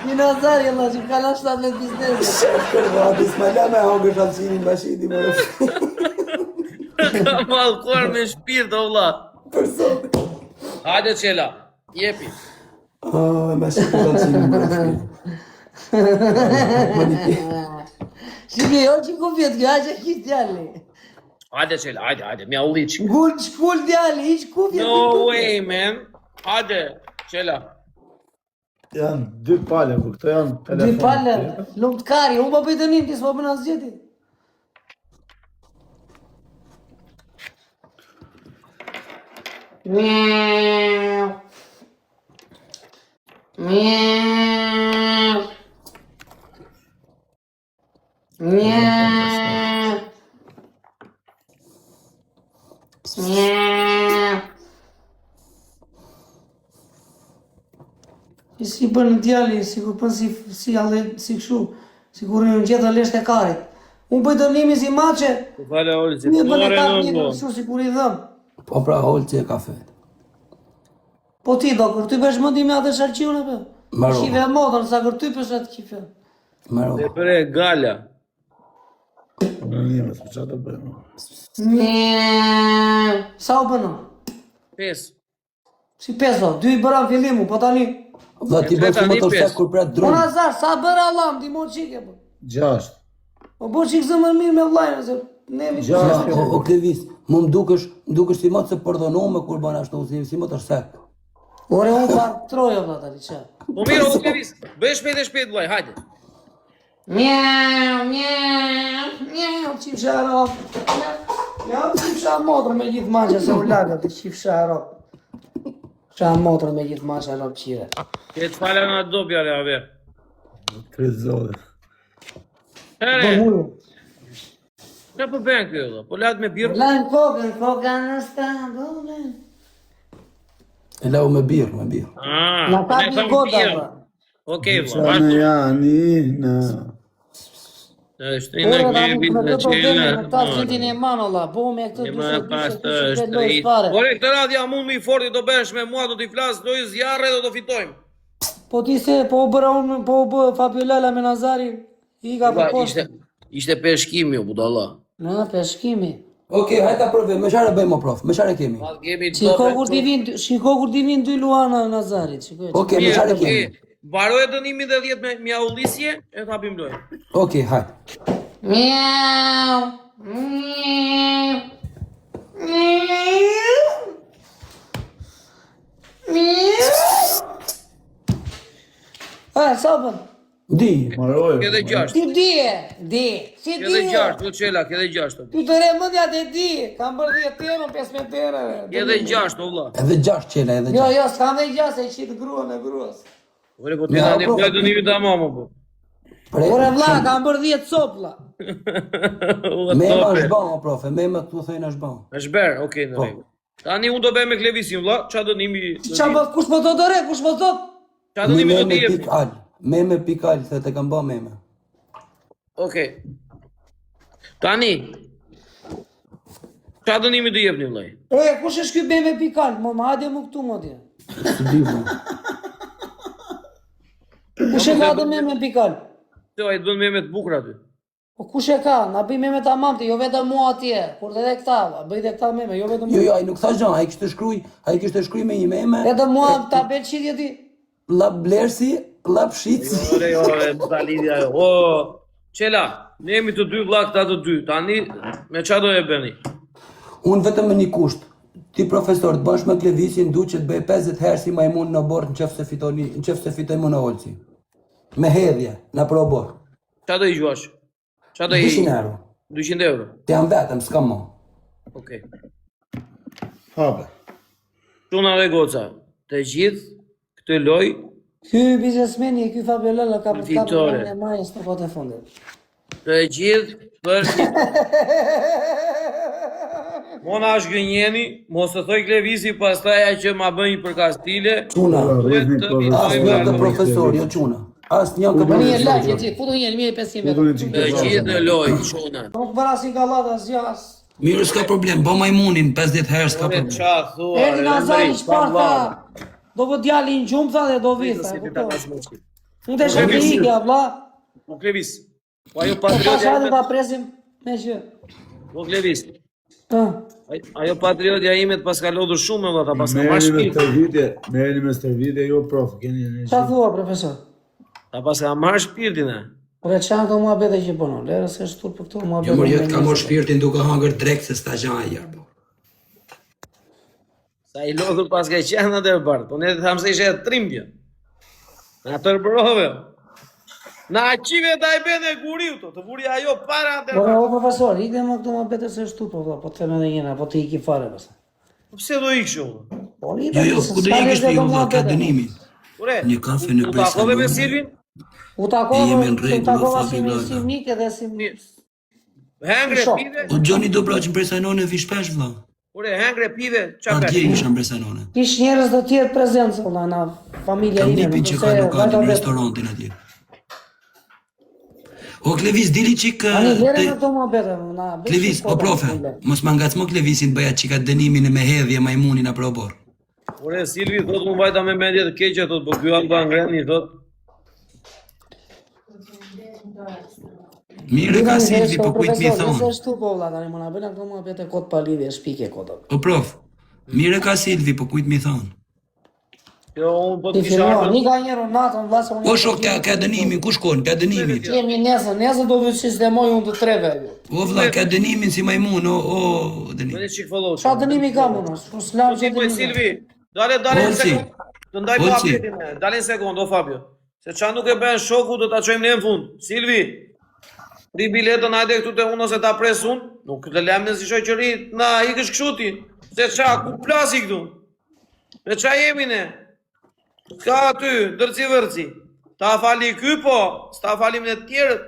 Një nazar, jo, që ka la 17 biznesë. Bismillah me hongë shallqinin bashiti më Ka mallkuar me shpirt, o vlla. Hajde Çela, jepi. Me shallqinin bashiti. Shqipje, jo që ku vjetë, kjo aqe ki djali. Hajde Çela, hajde, mja ulliç. Shkull djali, ish ku vjetë. No way, man. Hajde, Çela. Janë 2 pale, po këto janë telefon. Dy palë, lumë të kari, unë po pëjtë njën, ti s'po përna zgjeti. Miau. Miau. Miau. Miau. Si bën djali, sikur bën si kështu, sikur në gjeta lesht e karit. Unë bëj dënimi si maçe, Fale Olsi. një bën e Ore kap në një bo. kështu sikur i dhëm. Po pra holqi e kafe. Po ti do, kur ty bësh mendimi me atë sharqiun apo? Maro. Shive modën, sa kur ty pësh atë qife. Maro. Dhe për e gala. Në njëme, s'po qa të bëjmë. Sa u bënë? 5. Si peso, 2 i bëra në fillimu, po tani. Dhe ti bëjë Tani motor pesë. sak kur pret Po dron. nazar, sa bëra Allah, më di mo qike po. 6. Po bo që i këzë më mirë me vlajnë, se ne mi Gjashtë. O Klevis, më dukesh si më të përdhonume kur bën ashtu, si më të sek. Ore, unë pa trojo, vla, tani që. Po mirë, o Klevis, bëj shpejt e shpejt, vllai, hajde. Mjau, mjau, mjau, qim sharop. Mjau, qim sharop motrë me gjithë maqa se u laga të qim sharop. Sharop motrë me gjithë maqa rop qire. Ke të falë në do bjale, ave. Krezore. Here, Bëmullu. që po bën kjo, dhe? Po latë me birë? Lajnë kokën në stabë, lajnë. E lau me birë. Na kapi goda, vla. Okej, vlla, Qa me vazhdo. janë, Shtrinë Ore, da gjebit më në të bëmë, qelë. në ta fitin e manë, la, bo me këtë Një më pas të dushë shtrit. fare. Ore, këtë radhja mund mi forti do bësh me mua, do t'i flasë, do i zjarre dhe do fitojmë. Po ti se, po u bëra unë, po u bë Fabiolala me Nazari, i ka për poshtë. Ishte peshkimi, o budalla. Në peshkimi. Okej, hajta provoj, me çfarë bëjmë o prof? Me çfarë kemi? Ma kemi Shiko kur t'i vinë dy luana Nazarit, shikoj. Okej, me çfarë kemi? Baroj dënimin dhe 10 me mjaullisje, e t'hapim lojë. Okej, hajt. Miau, miau, miau, miau. Sa bën? Di. Maroj. Ke dhe 6. Ti di, si Ke dhe di. 6, do qela, ke dhe 6. Ti të remëndja të di, kam bërë 10 tërë, 15 tërë. Ke dhe 6, o vlla. Edhe 6 qela, edhe 6. Jo, s'kam dhe 6, se i qitë gruën e gruës. Ore, po ti tani bëj dënimin tamam, po. Ore vlla, kam bërë 10 copla. Mema është ban, o profe, mema këtu thëjnë është ban. Është ber, okej, në rregull. Tani unë do bëj me Klevisin, vlla, ç'a dënimi? Kush po thot ore, kush po thot? Ç'a dënimi do Meme të jep? pikal. Meme pikal, se te kam ban meme. Okej. Tani. Ç'a dënimi do jepni, vllai? Kush është ky beme pikal? Mo ma hajde mu këtu mo ti. Kush e ka dhe meme pikal? Ti ai bën me të bukura aty. Po kush e ka? Na bëj meme tamam ti, jo vetëm mua atje. Kur edhe këta, bëj edhe këta meme, jo vetëm Jo, mua. ai nuk tha gjë, ai kishte shkruaj me një meme. Edhe mua ta bëj çidje ti. Llap blersi, llap shitsi. Ore, ta lidhja ajo. O, çela, ne jemi të dy vlla këta të dy. Tani me ç'a do e bëni? Unë vetëm me një kusht. Ti profesor të bësh me Klevisin du që të bëj 50 herë si majmun në borë në qef se fitojmë në olëci. Me hedhje, në pro borë. Ç'a do i gjuash? Ç'a do i 200 euro. 200 euro. Të jam vetëm, s'kam mo. Okej. Hape. Çuna dhe goca, të gjithë këtë loj Ky biznesmeni, ky Fabiolala ka për Fitore. e majës në kote fundit. të gjithë për Mona është gënjeni, mos të thoj Klevisi pastaj ai që ma bën një përkastile. Quna, Duhet të as fitojmë një të nga profesor, jo quna. As një ka Më një profesor. lagje ti, futu një 1500 Futu një vetë. çik të gjithë në loj, çuna. Nuk barasin gallata zjas. Mirë, s'ka problem, bë majmunin 50 herë, s'ka Ore problem. ç'a thua? Eri Nazari shparta. Do vë djali në gjumë tha dhe do vita. Unë të shumë të ikja, vla. Po Klevis. Po ajo Po pas hajde patriotja. ta presim me që. Po Klevis. Ah. Ajo patriotja ime të paska lodhur shumë me valla, paska marrë Merrni me shpirt. stërvitje, merrni me stërvitje, jo prof, keni Qa energji. thua, profesor? Ta paska marrë shpirtin e. Ore qanë këto mua bete që punon, lere se shtur për këto mua Jo, mërë jetë ka morë shpirtin duke hangër drekt se s'ta gja ajer, bo. Sa i lodhur paska i qenë atë e bardh, po ne të thamë se ishe trimbje. Na tërbrove. Na qive ta i bene guriu to, të vuri ajo para atë. Ore, o profesor, ikde më këto mua bete se shtur për këto, po të them edhe njëna, po të iki fare pëse. Po pse do ikë shumë? Po, Jo, ku do ikësh ti ulla, ka dënimin. Ure, Një kafe në u takove me Barcelona. Silvin? U takova, Jemi në u rregull, takova Fabi si Vllada. si mike dhe si... Hengre Shok. pive? O Gjoni Dobroq në Bresanone vi shpesh, vlla. Ure, hengre pive, qa Atje bërë? isha në Bresanone. Kish njerëz të tjerë prezencë, valla, na familja Kam ime. nipin që ka lokalin, restorantin atje. O Klevis, dili qik... Ani, lere te- me këto mua bete, na... Klevis, o profe, mos ma ngacmo Klevisin bëja qika dënimin e me hedhje majmunin a probor. Ure, Silvi thot mu vajta me mendje të keqe, thot, po kjo alba ngreni, thot. Mire ka Silvi, po kujt mi Nëse thonë. shtu po, valla, tani, më na bëna këto mua bete kot pa lidhje, shpike koto. O prof, mire ka Silvi, po kujt mi thonë. Jo, unë po Ti të kisha filluar, ardhur. një ka njërë natën, vlasë unë... Po shok ka dënimin, ku shkon? Ka dënimin. Jemi nesër do të sistemoj unë të treve ju. O vlla, ka dënimin si majmun, o dënim. Mëne çik follow. Qa dënimi kam unë, s'ku s'lam që Po dënimi. Silvi, dale një Olsi. sekond. Të ndaj Olsi. muhabetin. Dale një sekond, o Fabio. Se qa nuk e bën shoku, do ta çojmë ne në fund. Silvi. Ri biletën hajde këtu te unë ose ta pres unë. Nuk të lëm në si shoqëri, na ikësh kështu ti. Se qa ku plasi këtu? Me qa jemi ne? Ka aty, dërci vërci. Ta fali ky po, s'ta falim ne të tjerët.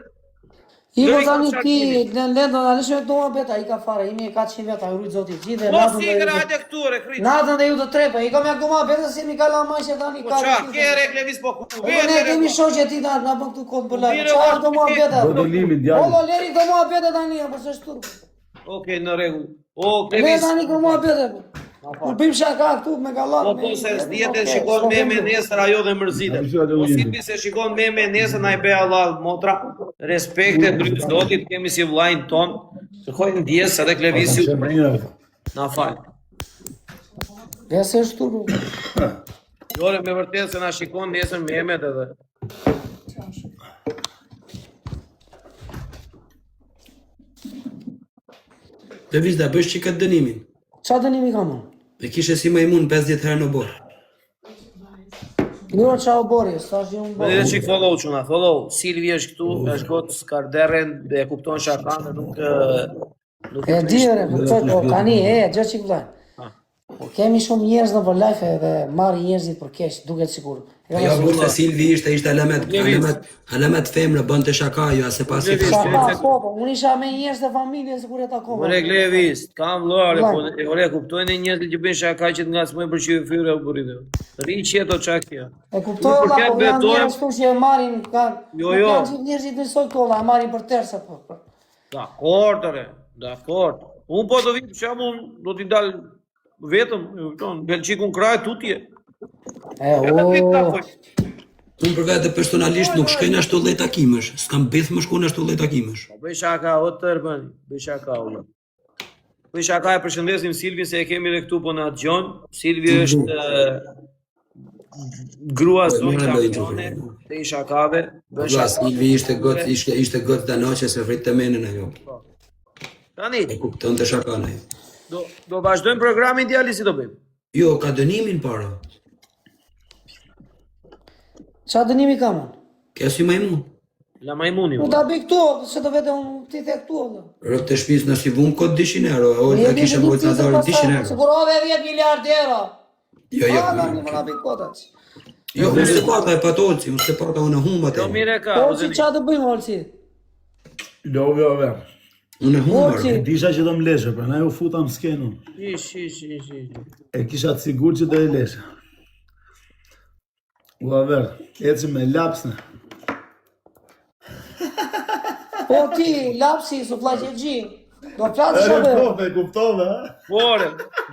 I Jo, ko i tani ka ti, qartë. në lendë, në alishme të doa beta, i ka fare, imi e 400 veta, i rujtë zotit gjithë, Po natën si dhe ju këra të... hajde këtu, re, krit. Natën dhe ju të trepe, i kam ja goma beta, si mi ka la majshe tani, Po ka... qa, kere klevis po ku, Po ne kemi shoqe ti da, na bën këtu kod për lajë, Dire, qa o, është do mua beta? Do dënimi djalë. Olo, leri do mua beta tani, për se shturë. Okej, në rregull. O, Le klevis. tani do mua beta. Kur bëjmë shaka këtu me gallat. Po po se s'dihet e shikon me nesër ajo dhe mërzitet. Po Silvi se shikon me nesër na i be Allah motra. Respekte drejt Zotit kemi si vllajin ton. Kërkoj ndjes edhe klevisi na fal. Ja se shturë. Jore me vërtet se na shikon nesër me emet edhe. Lëviz da bësh çika dënimin. Qa dënimi kam unë? E kishe si majmun 50 herë në borë. Njërë qa o bori, sa është unë Dhe bori. çik follow çuna, follow. Silvi është këtu, është gotë skarderen dhe e kupton shakan dhe nuk E dire, kuptoj, po tani, gjë që këllaj. Kemi shumë njerëz në për life dhe marri njerëzit për keq, duket sikur. Jo, burse Silvi ishte alamet femrë, bënte shaka, jo, se pas i Shaka, po, unë isha me njerëz të familje sikur e takova. More Glevis, kam vllare, po e ore kuptojnë njerëzit që bëjnë shaka që të ngacmojnë për çift fyre u burrë. Ri qeto çakja. E kuptoj, po janë njerëz këtu që e marrin, kanë. Jo, jo. Kanë gjithë njerëzit në sot kolla, e marrin për tersa po. Dakord, ore, dakord. Unë po të vi për shembull, do t'i dal vetëm, e kupton, Belçikun kraj tutje. Unë për vete personalisht nuk shkojnë ashtu lloj takimesh, s'kam bith më shkon ashtu lloj takimesh. Bëj shaka o tërbën, bëj shaka o. Bëj shaka e përshëndesim Silvin se e kemi edhe këtu po na dëgjon. Silvi është grua zonë kampione të shakave. Bën Vlla, shaka. Silvi ishte gotë danoqe se vrit të menën ajo. Tani, E kupton të shakon ajo. do vazhdojmë programin djali si do bëjmë. Jo, ka dënimin para. Qa dënimi kam unë? Kjo si majmun. La majmuni. Unë ta bëj këtu, se do vete unë ti the këtu. Rëp të shpis në si vum kod 200 euro, o ta kishe mojtë të dorë 200 euro. Sigur ove 10 miliard euro. Jo, jo. Ah, në më na bëj kotat. Jo, unë se pata e patolci, unë se pata unë humbat Jo e. mire ka, Po o si zëni. qa të bëjmë, Olsi? Love. Unë e humbar. Olsi. E disha që do më leshe, pra na ju futam skenun. Shi. E kisha të sigur që do e leshe. Ua eci me lapsne. Po ti, lapsi, su flaqe gji. Do flasë shabë. Kuptove, ha? Pore,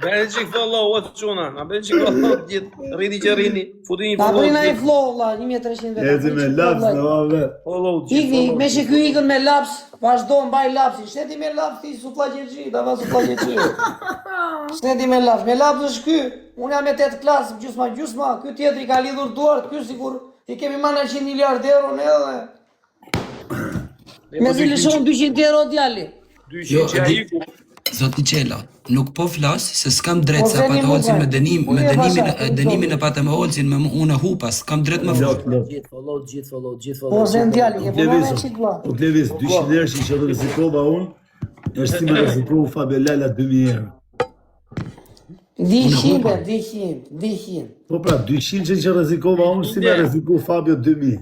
bërë qik follow, o të quna. Na bërë qik follow, gjithë, rrini që rrini. Futu një Ta follow, bëjna i gjithë. flow, la, 1300 veta. Eci me lapsne, ua Follow, gjithë. Ikni, me që ky ikën me laps, vazhdo mbaj lapsi. Shteti me laps ti su flaqe gji, da va su flaqe gji. Shteti me laps është ky. Unë jam me 8 klasë, gjusma, ky tjetri ka lidhur duart, ky sigur i kemi mana 100 miliard euro në edhe. Me zili shumë 200 euro djali. 200 që a iku. Zoti Qela, nuk po flas se s'kam drejt Po, se pata zeni, olcin më me thaj. dënim, Unë e pasha, dënimin e pata me olcin me unë e hupa, s'kam drejt më fut. Gjithë follow. Po zën djali, ke punon me qik vla. O Klevis, 200 herë që do rrezikova unë, është si me rrezikohu Fabio Lala 2000 herë. 200. Po pra, 200 që rrezikova unë, si me rreziku Fabio 2000.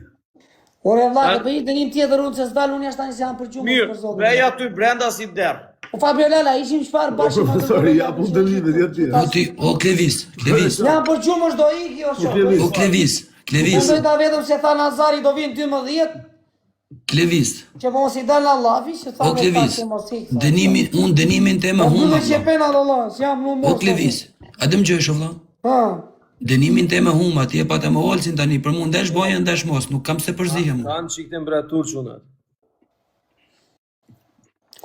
Ore vla, të bëjit dënim tjetër unë, se s'dal unë jashtë tani se janë për gjumë. Mirë, veja ty brenda si derë. Po Fabio Lala, ishim shfarë bashkë. Profesori, ja pu dënimet, ja ti. O ti, o Klevis. Janë për gjumë është do iki, o shok. O Klevis. Unë ta vetëm se tha Nazari do vinë 12, që mos i dalë Allahi, që tha O me Klevis. ta që mos i. Dënimin te me Po humba. bëllë që pena do Allah, që jam në mos. O Klevis, a dëm gjësh vëlla? Ha, Dënimin te me humba, ti e pata me olcin tani, për mund ndesh boja ndesh mos, nuk kam se përzihem. Kanë qik temperatur qunat.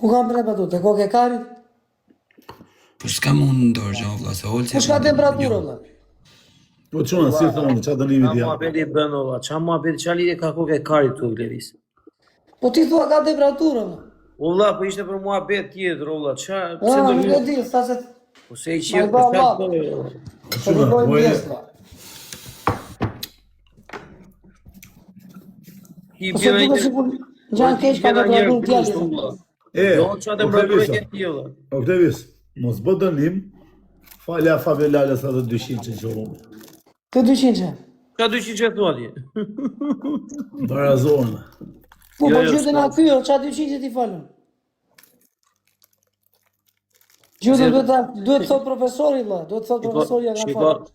ku kam temperaturë, te koke karit? Po s'kam unë në dorë gjë vëlla, se olcin. Ku shka temperaturë, vëlla? Po çuna si thonë, çfarë dënimi Qa dia? muhabeti bën olla, qa muhabeti, qa lidhje ka kokë e karit tu Glevis? Po ti thua ka temperaturën. Olla, po ishte për muhabet tjetër, olla, qa, pse Ah, do nuk e lidhje? di, sa se Po se i Ma qirë, i ba për qa Allah. të të rrugojnë pjesë. I Po se bjena duke sikur gjanë keq ka temperaturë tjeli. Jo, qa të mbërë Oktaviso. e tjela. Oktavis, mos bë dënim. Falja Fabio Lales atë 200 që unë. Të 200 që. Qa 200 që thua ti? Barazona. Po Jo, po jo, gjyëtën a kjo, qa 200 që ti falën? Gjyëtën duhet thot profesori, la. Duhet thot profesori ja ka falë.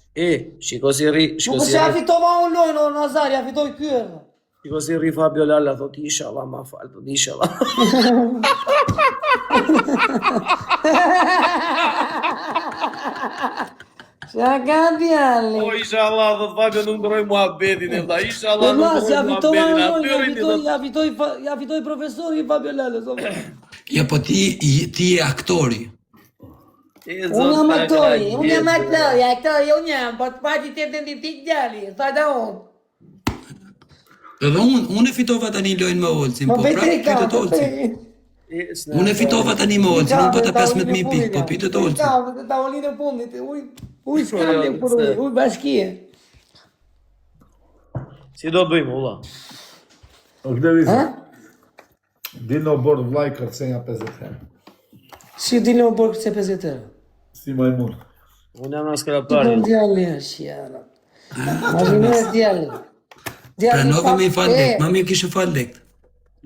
Shiko si ri, Nuk se ja fitova unë lojnë, o Nazar, ja fitoj kjo. shiko si ri Fabio Lalla, thot, inshallah ma falë, thot, inshallah. Qa ka djali? O, inshallah, thot, Fabio nuk ndroj muhabetin, e vla, inshallah Po nuk mas, ja ndroj fitova unë muhabetin, lojnë, atyrin, ja fitoj profesori Fabio Lales, o ba. Ja, po ti je aktori. Unë jam aktori, unë jam, po të pati të identitik djali, sa da unë. Edhe unë e fitova tani lojnë me Olcin, po prapë pyetët Olcin. Unë e fitova tani me Olcin, unë po ta 15.000 pikë, po pyetët Olcin. Ka, tavolinë e fundit, uj s'kam për uj bashkie. Si do bëjmë, ulla? Oktavis. Dino bord vllai kërcenja 50 herë. Si di në bërë këtë 50 euro? Si majmun. Unë jam në Ti skrapari. në djali është, jara. Ma vine e djali. Pranove me i falë lekt, ma mirë kishe falë lekt.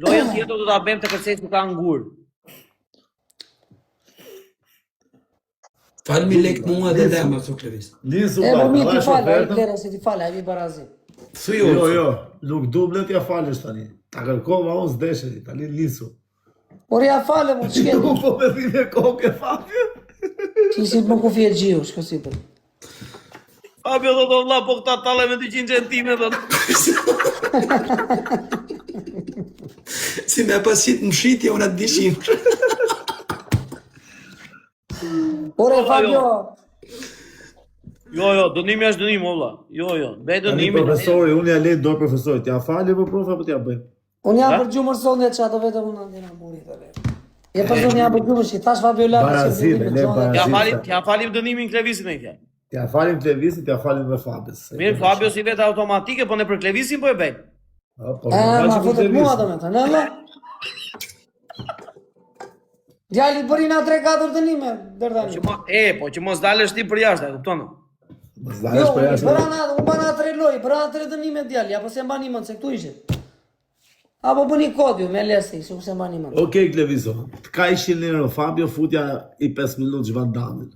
Lojën tjetër do ta bëjmë të kërcejtë ka ngur. Falë mi lekt mua dhe dhe ma, Soklevis. Nisu E, po mi ti dhash falë, a i ofertën. klera se ti falë, a i barazi. Thuj Jo, Olcin. jo, nuk dublet ja falësh tani. Ta kërkova unë s'desheri, tani nisu. Por ja falë, mu të shketë. Po me dhine kokë Fabio. Që si më kufi e gjiu, shko si për. Fabio do të vla, po këta tale me 200 centime, dhe Si me pasit në shqitje, unë atë dishim. Ore Fabio, Jo, dënimi është dënim, olla. Jo, bej Tani dënimi. profesori, unë ja lejt dorë profesorit. Ja fali po profe, apo t'ja bëjmë? unë jam për gjumër sonde që ato vetëm unë ndina murit e vetë. E për zonë jam për gjumër që tash Fabio Lala Barazime, le barazime. Ja falim dënimin Klevisin e kja. T'ja falim Klevisit, t'ja falim dhe Fabis. Mirë, Fabio si vetë automatike, po ne për Klevisin po e bëjmë. Ma futet mua të me të, në la? Djali bëri na 3-4 dënime, dërdani. Po që mos dalësh ti për jashtë, e kuptonë? Jo, unë bana 3 loj, bëra 3 dënime djali, apo se mba një mënë, se këtu ishe. Apo bëni kodju, me lesi, se se mba një mënë. Okej, Kleviso, t'ka ishin lirë Fabio, futja i 5 minutë zhvandamin.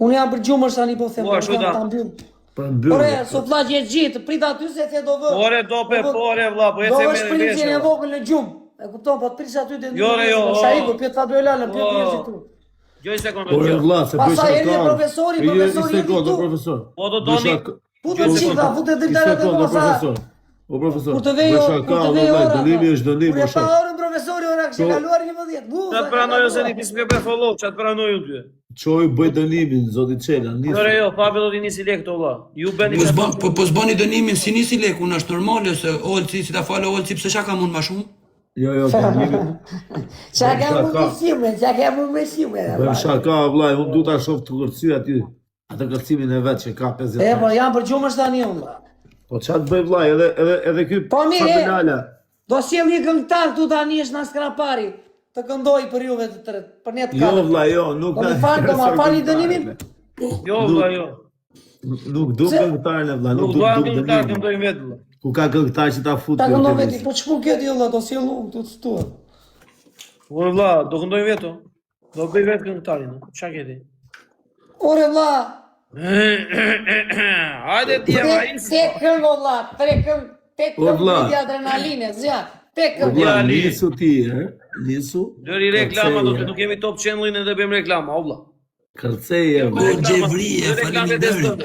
Unë jam për gjumër sa një po them, Po, ashtu kam da. ta mbyll. Për Ore, mbyllje. sot vla që e gjitë, prit aty se the do vë. Ore, dope, pore, vla, po e Do se vë me shprincin e veshë. vogël në gjumë. E kupton, po të prisë aty të Jo, re, jo, Sa iku, pjetë Fabio Lala, pjetë o. njerëzit tu. Gjoj sekundë, Po e gjoj. vlla, se bëj Pastaj shaka. erdhi profesori Një sekondë, tu. profesor. Po do doni, Futet qita, futet dritare të mosa. profesor. O profesor, Kur të vej bëj orë, shaka, kur të vej vëllai, ora. dënimi është dënim, Kur e o pa shok. orën profesori, ora kështë kaluar 11. qatë pranoj ose një pisë me follow, qatë pranoj u ty. Qoj bëj dënimin, zoti Çela, nisu. Jo, Fabio do t'i nisi lek të vla. Ju bëni Po s'bani dënimin si nisi lek, unë është normale, se Olci, si ta falë Olci, pse qa ka mund ma shumë? Jo, dënimin. Qa ka mu mesime, qa ka mu mesime. Bëjmë shaka, vllai, unë du ta shoh të kërcy aty. Atë kërcimin e vet që ka 50. E, po jam për gjumë është tani unë. Po ç'a të bëj vllai, edhe ky Po mirë, Fabio Lala. do sjell një këngëtar këtu tani është na skrapari. Të këndoj për juve të tërë, për ne të Jo katër. vllai, jo, nuk Do më falë, do ma fali dënimin? Jo, vla, jo. Nuk du këngëtarin e vlla, Nuk nuk du do atë dënimin. këngëtar këndoj vetë, vla. Ku ka këngëtar që ta fut. Ta kjo këndoj Klevis. veti, po ç'pu kjo ti valla, do sjell unë këtu të stua. Ore, vla, do këndoj vetë, o. Do bëj vetë këngëtarin, o. Qa keti? Ore vlla, Hajde djeva, isi. te këngë valla, 3 këngë, te O, vlla. këngë, adrenaline, zja, te O këngë. vlla, Ali. nisu ti, nisu. Dëri reklama, do të Kërceje. nuk kemi top channelin edhe bëjmë reklama, o vlla. Kërceje, O, vlla. Gjevrie, faleminderit.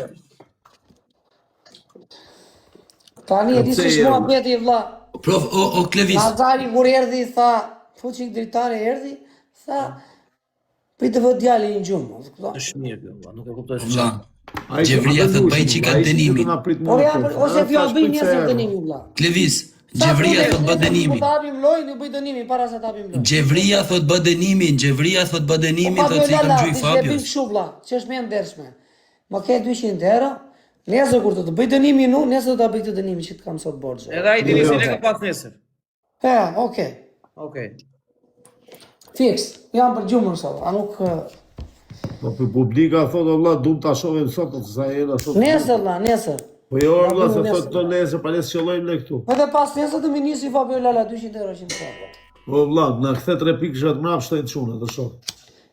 Tani e di se Kërceje, shmua vlla. beti vlla. Prof, o Klevis, Nazari kur erdhi, tha, fuqik dritare erdhi, tha, Pritë të vë djali një gjumë, kupton? Është mirë kjo, valla, nuk e kuptoj se Vlla, çfarë. Gjevria thot bëj çika dënimin. Por ja, ose fjalë bëj nesër dënimin vlla. Klevis, Gjevria thot bë dënimin. Po tapim lojën i bëj dënimin para se tapim lojën. Gjevria thot bë dënimin, Gjevria thot bë dënimin, thot si kam gjoj Fabios. Kështu vlla, që është më e ndershme. Më ke 200 euro, nesër kur të bëj dënimin unë, nesër do ta bëj të dënimin që të kam sot borxhe. Edhe ai dini se ne ka pas nesër. Okay. Okej. Fix, jam për gjumën sot, a nuk... Po për publika thot o vlla dum ta shohim sot sa era sot. Nesër vlla, nesër. Po jo vlla se thot të nesër pa ne qellojmë ne këtu. Edhe pas nesër të më nisi Fabiola 200 euro që më thotë. Po vlla, na kthe 3 pikë të mbrapshtojnë çuna të shoh.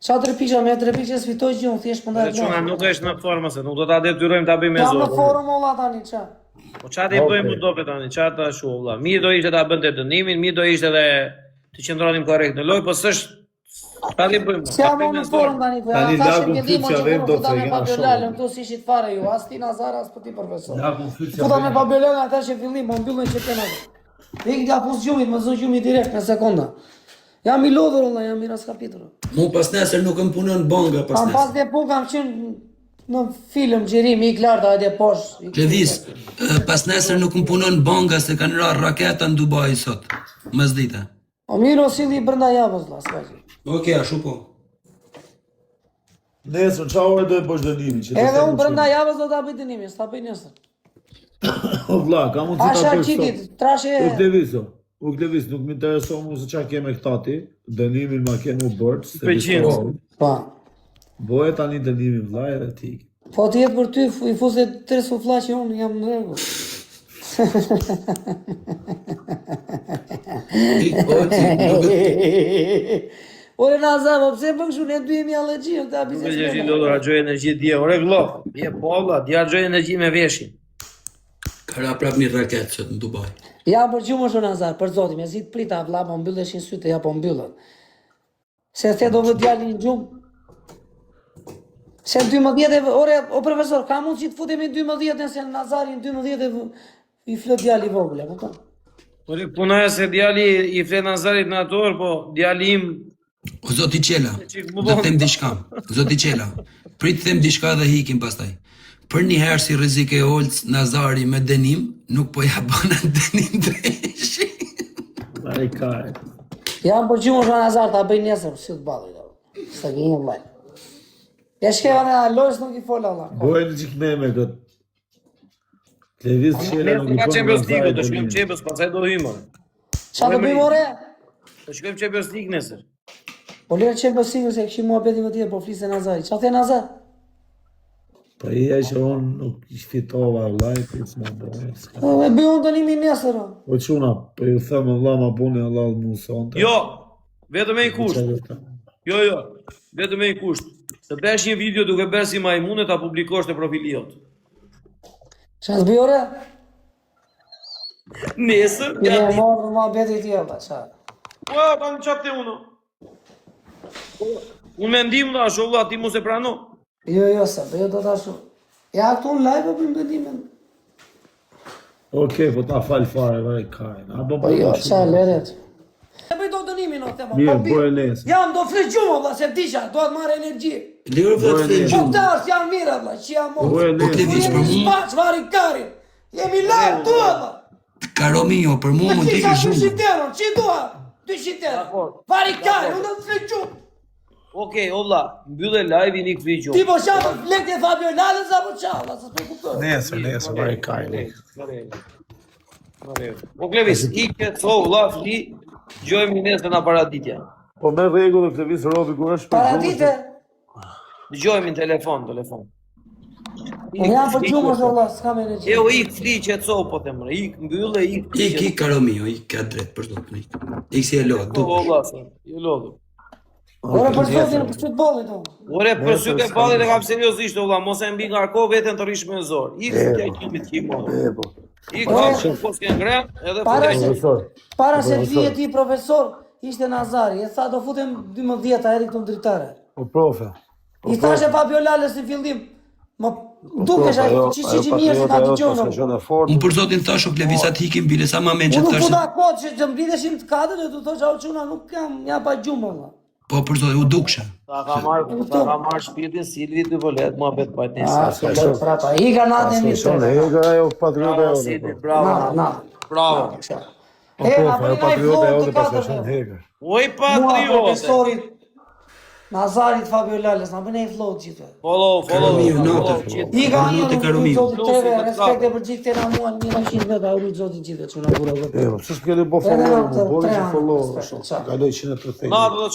Qa 3 pisha, me 3 pisha sfitoj gjun, thjesht më ndaj Çuna nuk është në formë se nuk do ta detyrojmë ta bëjmë me Jam në zor. forum olla tani qa. Po çfarë do bëjmë dope tani? Çfarë ta shoh valla? Mirë do ishte ta bënte dënimin, mirë do ishte edhe të qëndronim korrekt në lojë, po s'është çfarë do bëjmë? Si jam në forum tani, po Tani ja thashë lagun qëllimo fytja që vetë do do të të me kena Fabiola, shoh. këtu si shit fare ju, as ti Nazar, as po ti profesor. Lagun fytja. Futa me Fabiola ata që fillim, më mbyllën që kena. Vik nga pus gjumit, më zë gjumit direkt në sekonda. Jam i lodhur olla, jam i raskapitur. Mu pas nesër nuk më punon bonga pas Kam pas nesër. dhe pun, kam qenë në film gjerimi i klarta edhe poshtë. Klevis, pas nesër nuk më punon bonga se kanë ra raketa në Dubai sot. Mëzdita. O mirë o silli brenda javës la, s'ka gjë. Okej, ashtu po. Nesër çfarë ore do të bësh dënimin që? Edhe unë brenda javës do ta bëj dënimin, s'ta bëj nesër. O vlla, kam mundsi ta Asha bëj. qitit, trashe... U Klevis, nuk më intereson mua se çka kemë këtati. Dënimin ma ke mu bërë. Pëlqen. Pa. Boje tani dënimin vlla edhe ti. Po të jetë për ty, i fuse 3 sufla që unë jam në rregull. Ore Nazar, po pse bën kështu, ne duhemi allergji, ta Nuk e biznes. gjeshi do harxoj energji dje, ore vëlla. Je po valla, di harxoj energji me veshin. Ka ra prap një raket sot në Dubai. Ja për gjumë është Nazar, për zotin, me zit prita vlla, po mbylleshin sytë, ja po mbyllën. Se the do vë djali në gjumë. Se 12, ore, o profesor, ka mund që të futemi 12, se në Nazari në 12 i flët djali i vogël, apo ta? Ore punoja se djali i flet Nazarit në atë orë, po djali im O zoti Qela, do të them diçka. Zoti Qela, prit të them diçka dhe hikim pastaj. Për një herë si rrezik e Olc Nazari me dënim, nuk po ja bën atë dënim dreshi. Ai ka. Jam për gjumë është Nazar, ta bëj nesër, si të balë, së gjinë mbaj. Ja shkeva në lojës nuk i fola, Allah. Boje në gjik me këtë. Klevis qela nuk i ka bën. Champions League, do shkojmë Champions, pastaj do hyjmë. Qa të bëjmë ore? Do shkojmë Champions League nesër. Po lirë qenë për sigur se këshim mua beti më tjetër, po flise Nazari. Qa the Nazar? Po i e që unë nuk i fitova vllai, pris më bëjë. E bëj unë dënimi nesër, o. Po çuna, po ju them vlla ma buni Allah më sonte. Jo, vetëm me një kusht. Jo, vetëm me një kusht. Të bësh një video duke bërë si majmune ta publikosh te profili jot. Qa të bëj ore? Nesër, Ja ja. morë mua beti tjetër, qa? Po, kam çapte uno. Unë mendim da, sholla ti mos e prano. Jo, se, bëjo do ta shumë. Ja këtu në live për më dënimin. Okej, po ta fal fare vaj kajn. Apo Po jo, qa leret. E bëj do dënimin o tema. Mirë, bëj nesër. Jam do flet gjumë, valla, se disha, do të marrë energji. Lirë vetë të Po gjumë. këta është janë mirë, valla, që jam Bëj morë. Po Klevis, nesër. për Jemi mu, spaç, vari karin. Jemi lartë, tu, valla. Karominjo, për mu më Ti t'i ka ke shumë. 200 euro, që dua? 200 euro. Dakor. Vari karin, unë do të flet gjumë. Okej, olla, mbyllë live-in i këtë Ti gjë. po shamë lekë e Fabio Lalës apo qa, valla, se të kuptoj. Nesër vaj kajn. Po Klevis, ikë co, vlla, fli, dëgjojmë nesër na paraditja. Po me rregull Klevis robi kur është Paradite, Dëgjojmë në telefon. po jam për gjumë është valla, s'kam energji. Jo, ik fli që co po them, ik mbyllë, ik. Ik Karominjo, ik ka drejt për zotin. Ik si e lo, Po du. valla, jo lodhur. Ora për sotin për futbollit do. Ore, për sytë e ballit e kam seriozisht, valla, mos e mbi nga arko veten të rish me zor. Ik ja kimi ti mo. Ik ka po s'ke ngre, edhe Para futej. se para se të vije ti profesor, ishte Nazari, e tha do futem 12 eri këtu në dritare. Po profe. I thashe Fabio Lalës në fillim, më dukesh ai çiçi mirë se ta dëgjon. Unë për zotin thash o Klevis atë hikim bile sa ma men që Unë nuk thash. futa kot që të mblidheshim të katër dhe të thosh au çuna nuk kam ja pa gjumë valla. Po për zotë, u duksha. Ta ka marrë shpirtin Silvi ty po let mua bet bajt Ah, nesër. s'ka bërë prapa. I ka natën mi Son të. Hega ajo patriota Bravo jote. Silvi, Po. bravo. Na. Bravo. Hega, Ajo për nga i patriota flot jote të pas ka katër. Son Hega. Oj Mua patriote. profesorit Nazarit Fabio Lales, na bëne i flot gjithë. Follow. Karomio, natë. I ka Karomio një te Karomio. zotit teve, Lusi, respekt të e për gjithë të na mua, 100 vetë, a urrit zotit gjithë, që na bura vetë. Jo, pse s'keni po Edhe follow, në të boni tre që anë, follow, respekt, shumë. qa. Kaloj 130. Na do të